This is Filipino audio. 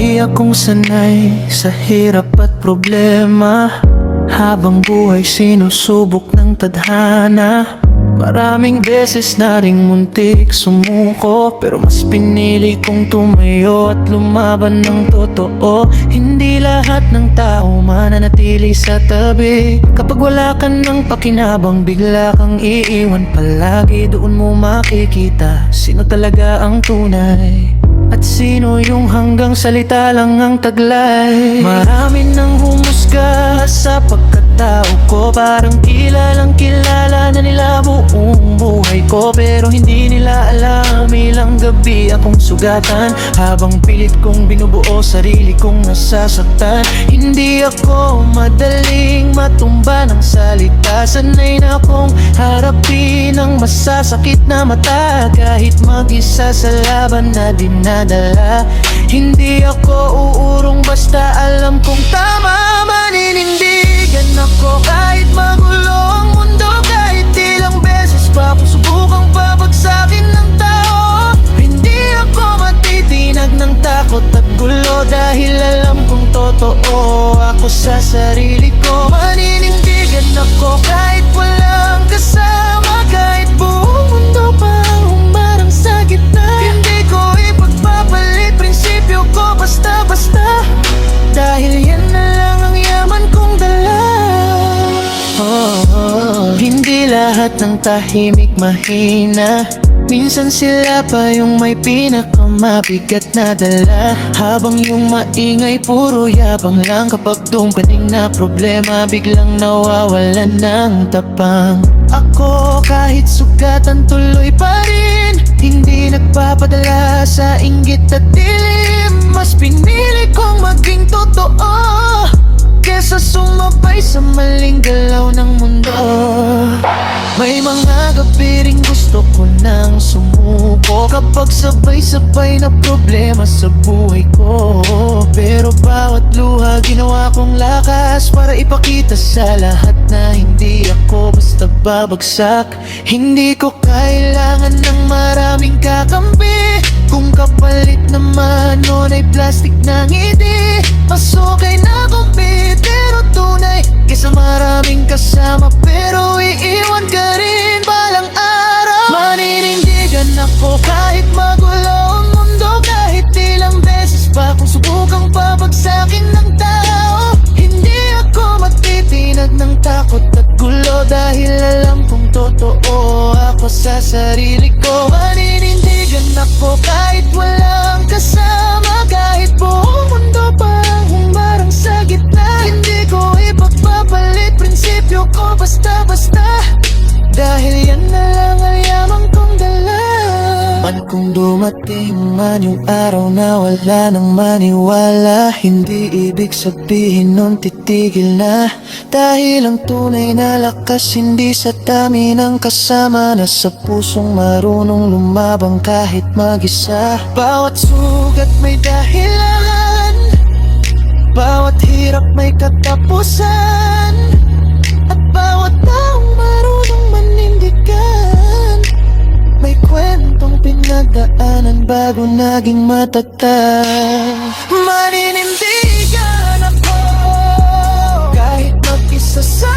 Di akong sanay sa hirap at problema, habang buhay sinusubok ng tadhana. Maraming beses na ring muntik sumuko, pero mas pinili kong tumayo at lumaban ng totoo. Hindi lahat ng tao mananatili sa tabi. Kapag wala ka ng pakinabang, bigla kang iiwan palagi. Doon mo makikita sino talaga ang tunay at sino yung hanggang salita lang ang taglay. Marami nang humusga sa pagkatao ko, parang kilalang kilala na nila buong buhay ko. Pero hindi nila alam ilang gabi akong sugatan, habang pilit kong binubuo sarili kong nasasaktan. Hindi ako madaling matumba ng salita, sanay na akong harapin ang masasakit na mata. Kahit mag-isa sa laban na dinadala, hindi ako uurong basta alam kong tama. Maninindigan ako kahit magulo ang mundo, kahit ilang beses pa kung subukang babagsakin ng tao. Hindi ako matitinag ng takot at gulo, dahil alam kong totoo ako sa sarili ko. Maninindigan ako kahit walang kasama, kahit buong mundo pa humarang sa gitna. Hindi ko ipagpapalit prinsipyo ko basta-basta, dahil yan na lang ang yaman kong dala. Hindi lahat ng tahimik mahina, minsan sila pa yung may pinakamabigat na dala. Habang yung maingay puro yabang lang, kapag dumating na problema biglang nawawalan ng tapang. Ako kahit sugatan tuloy pa rin, hindi nagpapadala sa inggit at dilim. Mas pinili kong maging totoo kesa sumabay sa maling galaw ng mundo. May mga gabi ring gusto ko nang sumuko, kapag sabay-sabay na problema sa buhay ko. Pero bawat luha ginawa kong lakas para ipakita sa lahat na hindi ako basta babagsak. Hindi ko kailangan ng maraming kakampi, kung kapalit naman nun ay plastic na ngiti. Mas okay na kumpi pero tunay, kesa maraming kasama pero iiwan ka rin balang araw. Maninindigan ako kahit magulo ang mundo, kahit ilang beses pa kung subukang pabagsakin ng tao. Hindi ako matitinag ng takot at gulo, dahil alam kong totoo ako sa sarili ko. Maninindigan ako kahit walang kasama, kahit buong mundo pa humarang sa gitna. Hindi ko ipagpapalit prinsipyo ko basta-basta, dahil yan na lang ang yaman kong dala. Man kung dumating man yung araw na wala nang maniwala, hindi ibig sabihin nun titigil na, dahil ang tunay na lakas hindi sa dami ng kasama, nasa pusong marunong lumabang kahit mag-isa. Bawat sugat may dahilan, bawat hirap may katapusan, at bawat taong marunong manindigan may kwentong pinagdaanan bago naging matatag. Maninindigan ako kahit mag-isa sa